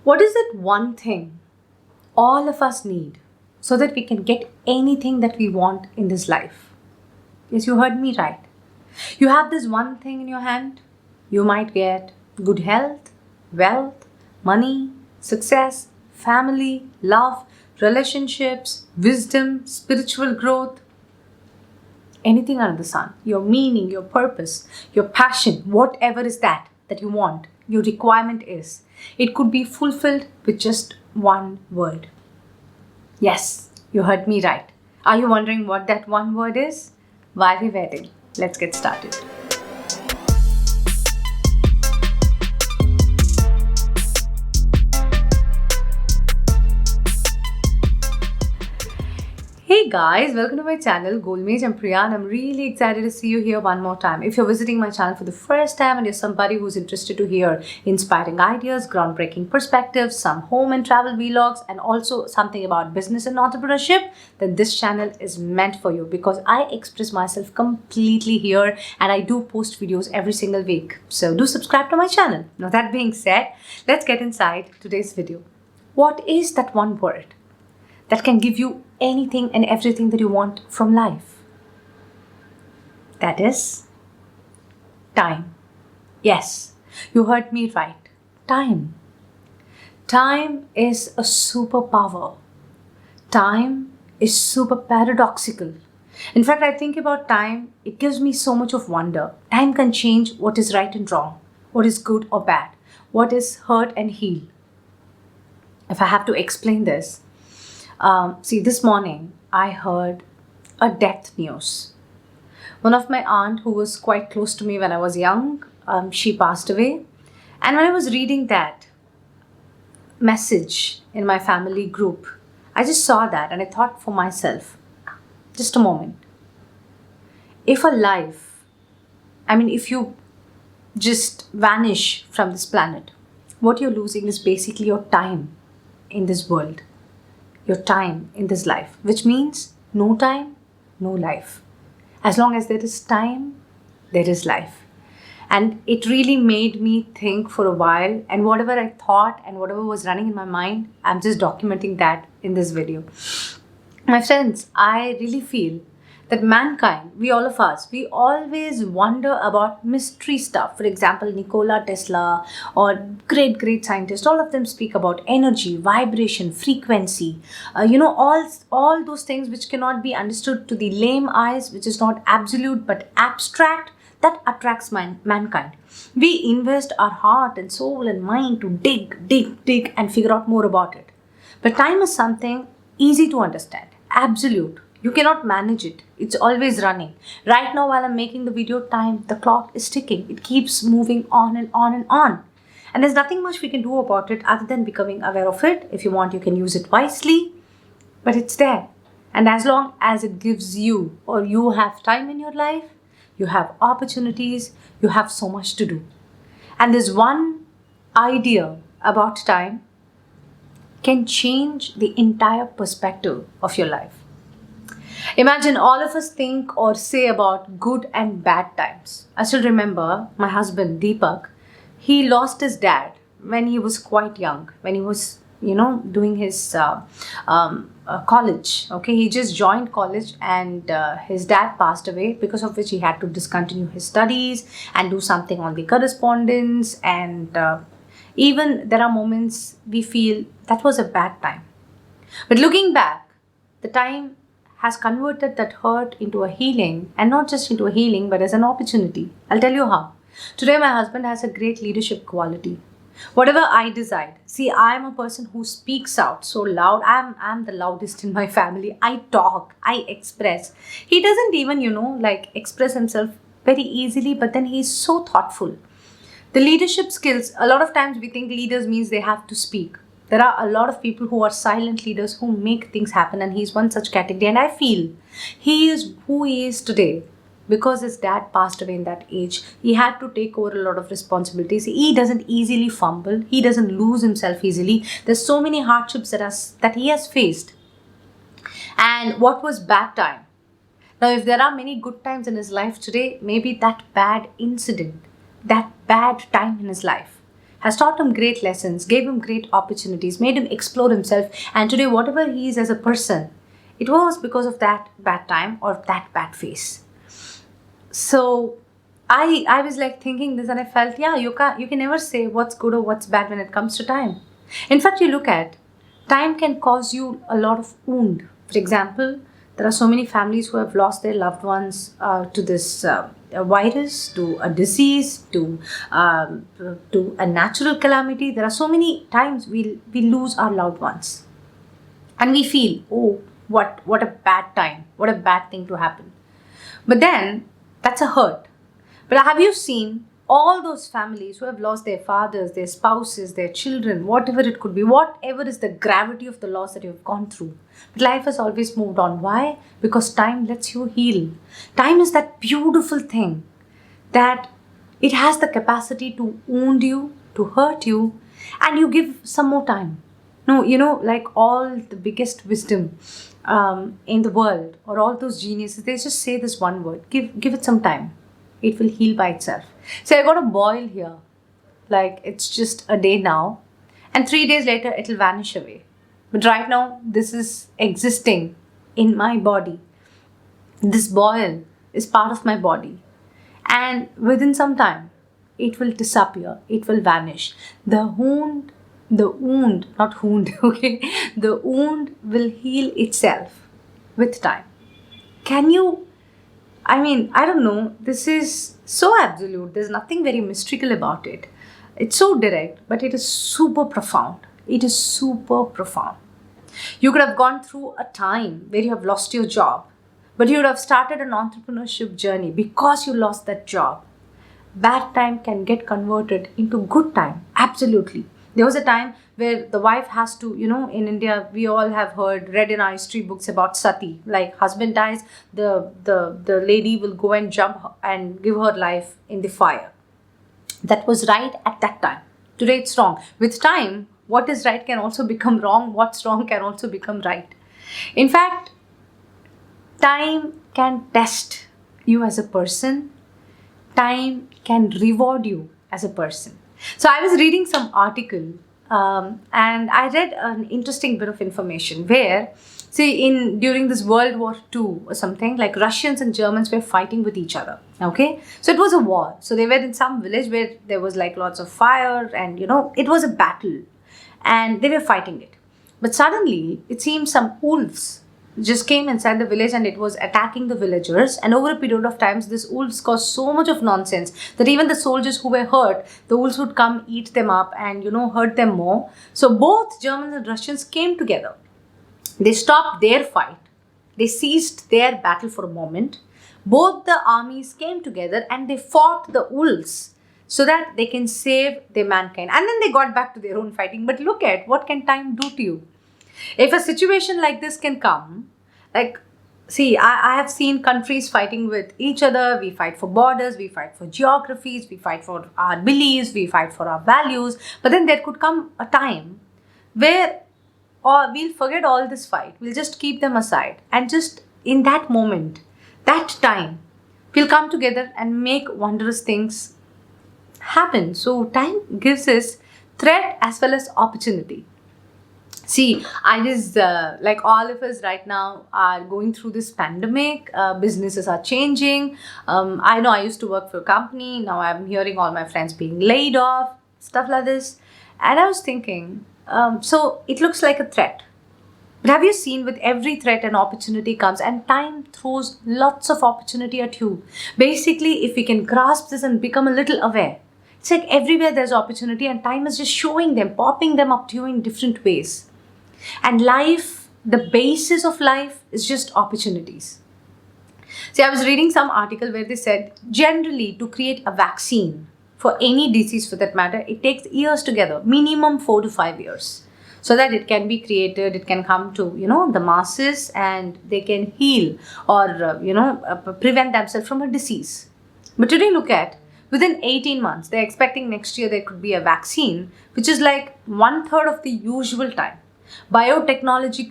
What is that one thing all of us need so that we can get anything that we want in this life? Yes, you heard me right. You have this one thing in your hand. You might get good health, wealth, money, success, family, love, relationships, wisdom, spiritual growth, anything under the sun, your meaning, your purpose, your passion, whatever is that you want, your requirement is. It could be fulfilled with just one word. Yes, you heard me right. Are you wondering what that one word is? Why are we waiting? Let's get started. Hey guys, welcome to my channel 𝐦𝐨𝐬𝐤. I'm Priya and I'm really excited to see you here one more time. If you're visiting my channel for the first time and you're somebody who's interested to hear inspiring ideas, groundbreaking perspectives, some home and travel vlogs, and also something about business and entrepreneurship, then this channel is meant for you because I express myself completely here and I do post videos every single week. So do subscribe to my channel. Now that being said, let's get inside today's video. What is that one word that can give you anything and everything that you want from life? That is time. Yes, you heard me right. Time. Time is a superpower. Time is super paradoxical. In fact, I think about time, it gives me so much of wonder. Time can change what is right and wrong, what is good or bad, what is hurt and heal. If I have to explain this, this morning I heard a death news. One of my aunt who was quite close to me when I was young, she passed away. And when I was reading that message in my family group, I just saw that and I thought for myself, just a moment. If if you just vanish from this planet, what you're losing is basically your time in this world. Your time in this life, which means no time, no life. As long as there is time, there is life. And it really made me think for a while, and whatever I thought and whatever was running in my mind, I'm just documenting that in this video. My friends, I really feel that mankind, we always wonder about mystery stuff. For example, Nikola Tesla or great scientists, all of them speak about energy, vibration, frequency, all those things which cannot be understood to the lame eyes, which is not absolute but abstract, that attracts mankind. We invest our heart and soul and mind to dig and figure out more about it. But time is something easy to understand, absolute. You cannot manage it. It's always running. Right now, while I'm making the video, the clock is ticking. It keeps moving on and on and on. And there's nothing much we can do about it other than becoming aware of it. If you want, you can use it wisely, but it's there. And as long as it gives you or you have time in your life, you have opportunities, you have so much to do. And there's one idea about time can change the entire perspective of your life. Imagine all of us think or say about good and bad times. I still remember my husband, Deepak, he lost his dad when he was quite young, when he was, doing his college. Okay, he just joined college and his dad passed away, because of which he had to discontinue his studies and do something on the correspondence. And even there are moments we feel that was a bad time. But looking back, the time has converted that hurt into a healing, and not just into a healing, but as an opportunity. I'll tell you how. Today, my husband has a great leadership quality. Whatever I decide, I'm a person who speaks out so loud. I'm the loudest in my family. I talk, I express. He doesn't even, express himself very easily, but then he's so thoughtful. The leadership skills, a lot of times we think leaders means they have to speak. There are a lot of people who are silent leaders who make things happen, and he's one such category. And I feel he is who he is today because his dad passed away in that age. He had to take over a lot of responsibilities. He doesn't easily fumble. He doesn't lose himself easily. There's so many hardships that he has faced. And what was bad time? Now, if there are many good times in his life today, maybe that bad incident, that bad time in his life has taught him great lessons, gave him great opportunities, made him explore himself. And today, whatever he is as a person, it was because of that bad time or that bad phase. So I was like thinking this, and I felt, yeah, you can never say what's good or what's bad when it comes to time. In fact, you look at time can cause you a lot of wound. For example, there are so many families who have lost their loved ones to this a virus, to a disease, to a natural calamity. There are so many times we lose our loved ones, and we feel, oh, what a bad time, what a bad thing to happen. But then that's a hurt. But have you seen all those families who have lost their fathers, their spouses, their children, whatever it could be, whatever is the gravity of the loss that you've gone through? But life has always moved on. Why? Because time lets you heal. Time is that beautiful thing that it has the capacity to wound you, to hurt you, and you give some more time. No, like all the biggest wisdom in the world, or all those geniuses, they just say this one word: give it some time. It will heal by itself. So I got a boil here, like it's just a day now, and 3 days later it'll vanish away. But right now this is existing in my body. This boil is part of my body, and within some time it will disappear, it will vanish. The wound, not wound, okay, the wound will heal itself with time. Can you, I don't know, this is so absolute. There's nothing very mystical about it. It's so direct, but it is super profound. It is super profound. You could have gone through a time where you have lost your job, but you would have started an entrepreneurship journey because you lost that job. Bad time can get converted into good time. Absolutely. There was a time where the wife has to, in India, we all have read in our history books about sati. Like husband dies, the lady will go and jump and give her life in the fire. That was right at that time. Today it's wrong. With time, what is right can also become wrong. What's wrong can also become right. In fact, time can test you as a person. Time can reward you as a person. So I was reading some article and I read an interesting bit of information where, during this World War II or something, like Russians and Germans were fighting with each other. Okay, so it was a war. So they were in some village where there was like lots of fire, and it was a battle, and they were fighting it. But suddenly it seems some wolves just came inside the village and it was attacking the villagers, and over a period of time this wolves caused so much of nonsense that even the soldiers who were hurt, the wolves would come eat them up and hurt them more. So both Germans and Russians came together. They stopped their fight, they ceased their battle for a moment. Both the armies came together and they fought the wolves so that they can save their mankind, and then they got back to their own fighting. But look at what can time do to you. If a situation like this can come, I have seen countries fighting with each other. We fight for borders, we fight for geographies, we fight for our beliefs, we fight for our values. But then there could come a time where we'll forget all this fight. We'll just keep them aside. And just in that moment, that time, we'll come together and make wondrous things happen. So time gives us threat as well as opportunity. I just, like all of us right now are going through this pandemic. Businesses are changing. I know I used to work for a company. Now I'm hearing all my friends being laid off, stuff like this. And I was thinking, so it looks like a threat. But have you seen, with every threat an opportunity comes, and time throws lots of opportunity at you. Basically, if we can grasp this and become a little aware, it's like everywhere there's opportunity, and time is just showing them, popping them up to you in different ways. And life, the basis of life is just opportunities. I was reading some article where they said generally to create a vaccine for any disease for that matter, it takes years together, minimum 4 to 5 years, so that it can be created, it can come to, the masses, and they can heal or, prevent themselves from a disease. But today look at, within 18 months, they're expecting next year there could be a vaccine, which is like 1/3 of the usual time. Biotechnology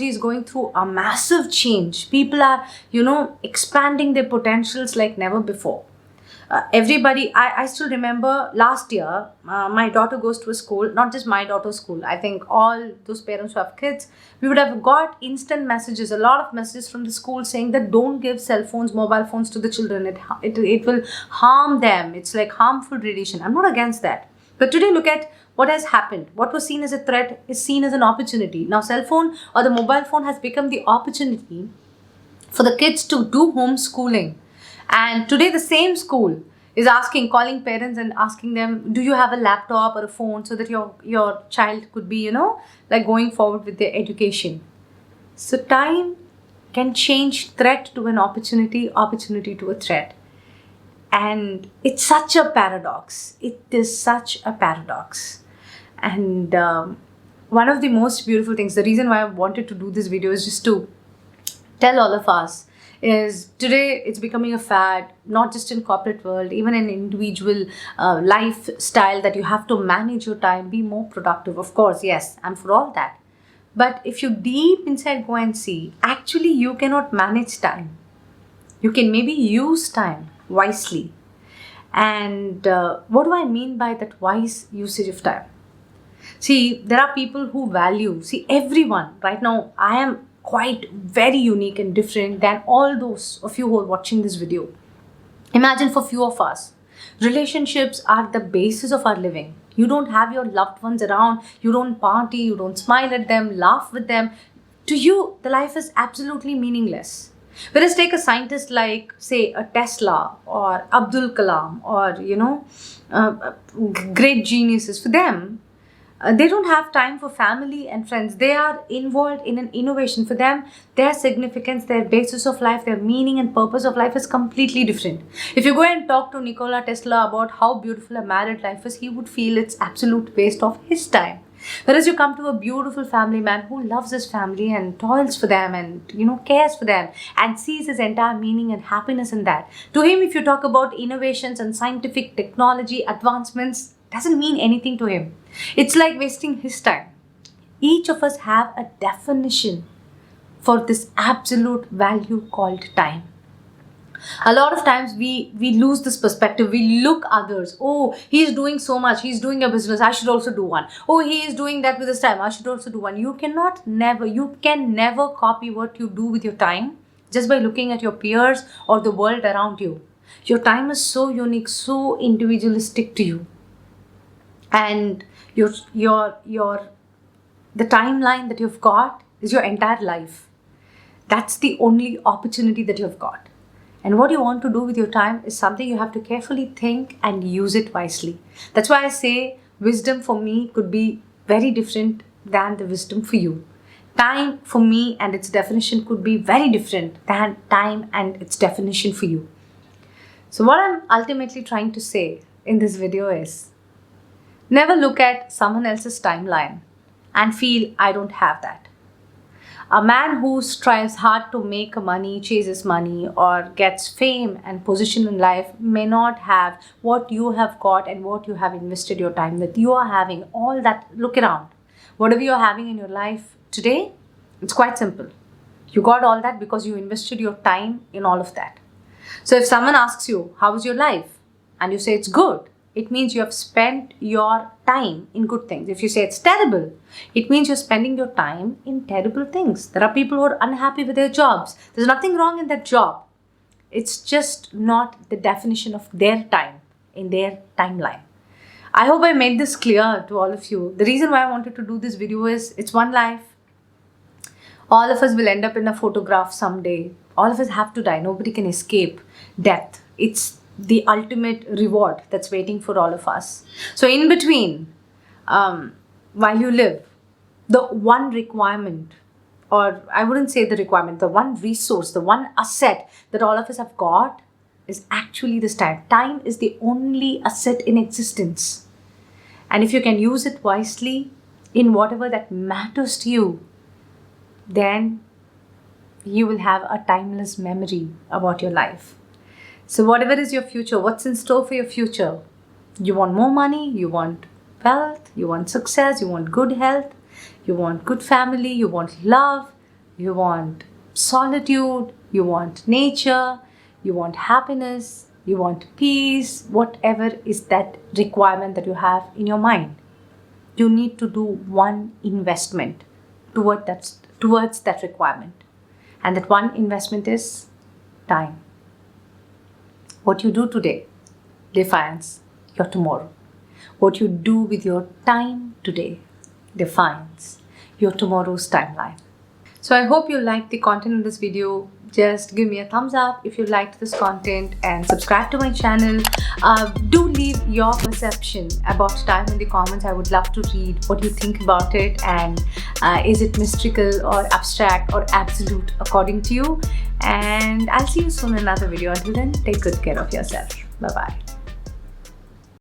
is going through a massive change. People are, expanding their potentials like never before. Everybody, I still remember last year, my daughter goes to a school, not just my daughter's school. I think all those parents who have kids, we would have got instant messages, a lot of messages from the school saying that don't give cell phones, mobile phones to the children. It will harm them. It's like harmful radiation. I'm not against that. But today, look at what has happened. What was seen as a threat is seen as an opportunity. Now, cell phone or the mobile phone has become the opportunity for the kids to do homeschooling. And today the same school is calling parents and asking them, do you have a laptop or a phone so that your child could be, like going forward with their education. So time can change threat to an opportunity, opportunity to a threat. And it's such a paradox. It is such a paradox. And one of the most beautiful things, the reason why I wanted to do this video is just to tell all of us is today it's becoming a fad, not just in corporate world, even in individual lifestyle, that you have to manage your time, be more productive. Of course, yes, I'm for all that. But if you deep inside go and see, actually you cannot manage time. You can maybe use time wisely. And what do I mean by that wise usage of time? See, there are people who value, everyone right now, I am quite very unique and different than all those of you who are watching this video. Imagine for few of us, relationships are the basis of our living. You don't have your loved ones around, you don't party, you don't smile at them, laugh with them. To you, the life is absolutely meaningless. Whereas take a scientist like, say, a Tesla or Abdul Kalam or, great geniuses. For them, they don't have time for family and friends. They are involved in an innovation. For them, their significance, their basis of life, their meaning and purpose of life is completely different. If you go and talk to Nikola Tesla about how beautiful a married life is, he would feel it's absolute waste of his time. Whereas you come to a beautiful family man who loves his family and toils for them and, cares for them and sees his entire meaning and happiness in that. To him, if you talk about innovations and scientific technology advancements, doesn't mean anything to him. It's like wasting his time. Each of us have a definition for this absolute value called time. A lot of times we lose this perspective. We look others. Oh, he's doing so much. He's doing a business. I should also do one. Oh, he is doing that with his time. I should also do one. You can never copy what you do with your time just by looking at your peers or the world around you. Your time is so unique, so individualistic to you. And the timeline that you've got is your entire life. That's the only opportunity that you've got. And what you want to do with your time is something you have to carefully think and use it wisely. That's why I say wisdom for me could be very different than the wisdom for you. Time for me and its definition could be very different than time and its definition for you. So what I'm ultimately trying to say in this video is, never look at someone else's timeline and feel I don't have that. A man who strives hard to make money, chases money, or gets fame and position in life may not have what you have got and what you have invested your time with. You are having all that. Look around. Whatever you're having in your life today, it's quite simple. You got all that because you invested your time in all of that. So if someone asks you, how is your life? And you say it's good, it means you have spent your time in good things. If you say it's terrible, it means you're spending your time in terrible things. There are people who are unhappy with their jobs. There's nothing wrong in that job. It's just not the definition of their time in their timeline. I hope I made this clear to all of you. The reason why I wanted to do this video is it's one life. All of us will end up in a photograph someday. All of us have to die. Nobody can escape death. It's the ultimate reward that's waiting for all of us. So in between, while you live, the one requirement, or I wouldn't say the requirement, the one resource, the one asset that all of us have got is actually this time. Time is the only asset in existence. And if you can use it wisely in whatever that matters to you, then you will have a timeless memory about your life. So whatever is your future, what's in store for your future? You want more money, you want wealth, you want success, you want good health, you want good family, you want love, you want solitude, you want nature, you want happiness. you want peace, whatever is that requirement that you have in your mind. You need to do one investment towards that requirement. And that one investment is time. What you do today defines your tomorrow. What you do with your time today defines your tomorrow's timeline. So I hope you liked the content in this video. Just give me a thumbs up if you liked this content and subscribe to my channel. Do leave your perception about time in the comments. I would love to read what you think about it, and is it mystical or abstract or absolute according to you. And I'll see you soon in another video. Until then, take good care of yourself. Bye-bye.